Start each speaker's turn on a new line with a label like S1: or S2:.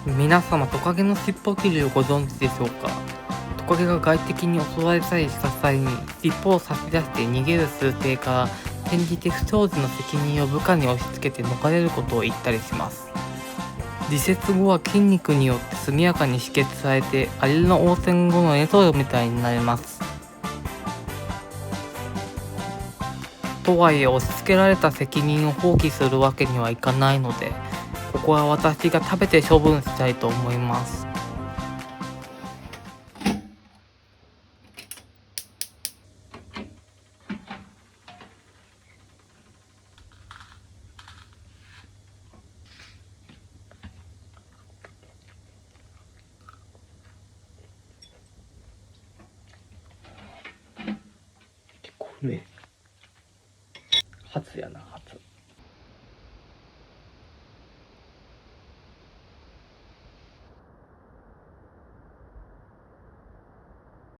S1: 皆様、トカゲの尻尾切りをご存知でしょうか。トカゲが外敵に襲われたりした際に尻尾を差し出して逃げる数勢から転じて不祥事の責任を部下に押し付けて逃れることを言ったりします。自節後は筋肉によって速やかに止血されてアリの応戦後のエトロみたいになります。とはいえ押し付けられた責任を放棄するわけにはいかないので、ここは私が食べて処分したいと思います。結構ね、初やな。